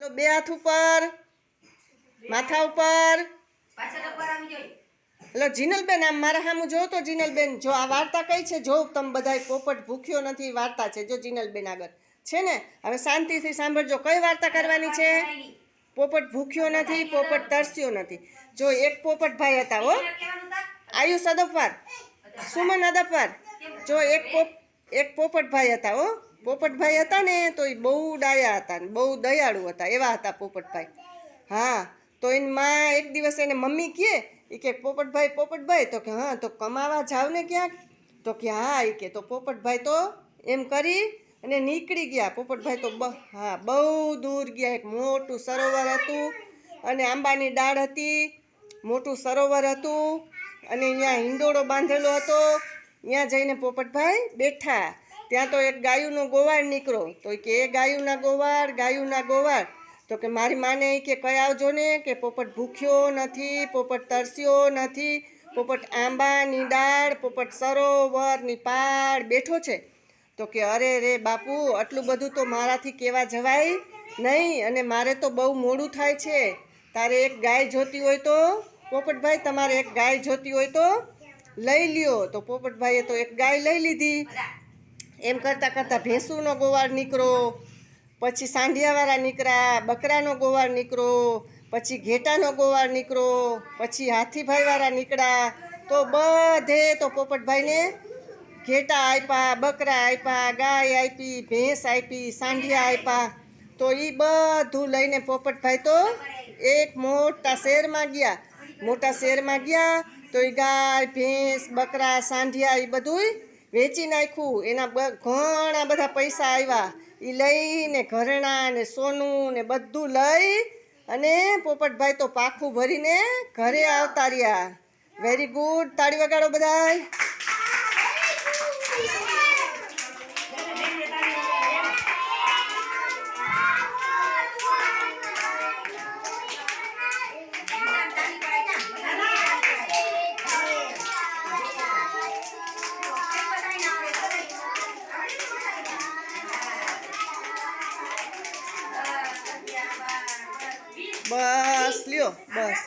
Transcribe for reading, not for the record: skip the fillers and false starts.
તો બે હાથ ઉપર, માથા ઉપર. હેલો જીનલબેન, આમ મારા સામું જો તો જીનલબેન, જો આ વાર્તા કઈ છે, જો તમે બધા પોપટ ભૂખ્યો નથી વાર્તા છે, જો જીનલબેન આગળ છે ને. હવે શાંતિથી સાંભળજો, કઈ વાર્તા કરવાની છે? પોપટ ભૂખ્યો નથી, પોપટ તરસ્યો નથી. જો એક પોપટભાઈ હતા હો, આયુષ અદપવાર, સુમન અદપવાર. જો એક પોપટભાઈ હતા હો, પોપટભાઈ હતા ને તો એ બહુ ડાયા હતા ને બહુ દયાળુ હતા, એવા હતા પોપટભાઈ. હા, તો એની માં એક દિવસ એને મમ્મી કહે એ કે પોપટભાઈ તો કે હા, તો કમાવા જાવ ને ક્યાંક, તો કે હા એ કે. તો પોપટભાઈ તો એમ કરી અને નીકળી ગયા. પોપટભાઈ તો હા બહુ દૂર ગયા. એક મોટું સરોવર હતું અને આંબાની ડાળ હતી, મોટું સરોવર હતું અને અહીંયા હિંડોળો બાંધેલો હતો. ત્યાં જઈને પોપટભાઈ બેઠા. ત્યાં તો એક ગાયુંનો ગોવાળ નીકળો. તો કે એ ગાયુંના ગોવાળ તો કે મારી માને કે કઈ આવજો ને કે પોપટ ભૂખ્યો નથી, પોપટ તરસ્યો નથી, પોપટ આંબાની ડાળ, પોપટ સરોવરની પાળ બેઠો છે. તો કે અરે રે બાપુ, આટલું બધું તો મારાથી કહેવા જવાય નહીં અને મારે તો બહુ મોડું થાય છે. તારે એક ગાય જોતી હોય તો પોપટભાઈ, તમારે એક ગાય જોતી હોય તો લઈ લ્યો. તો પોપટભાઈએ તો એક ગાય લઈ લીધી. એમ કરતાં કરતાં ભેંસુનો ગોવાળ નીકળો, પછી સાંઢિયાવાળા નીકળ્યા, બકરાનો ગોવાળ નીકળો, પછી ઘેટાનો ગોવાળ નીકળો, પછી હાથીભાઈવાળા નીકળ્યા. તો બધે તો પોપટભાઈને ઘેટા આપ્યા, બકરા આપ્યા, ગાય આપી, ભેંસ આપી, સાંઢિયા આપ્યા. તો એ બધું લઈને પોપટભાઈ તો એક મોટા શહેરમાં ગયા. તો એ ગાય, ભેંસ, બકરા, સાંઢિયા એ બધું વેચી નાખ્યું. એના ઘણા બધા પૈસા આવ્યા. એ લઈને ઘરેણાં ને સોનું ને બધું લઈ અને પોપટભાઈ તો પાખું ભરીને ઘરે આવતા રહ્યા. વેરી ગુડ, તાળી વગાડો બધાય. બસ લ્યો, બસ.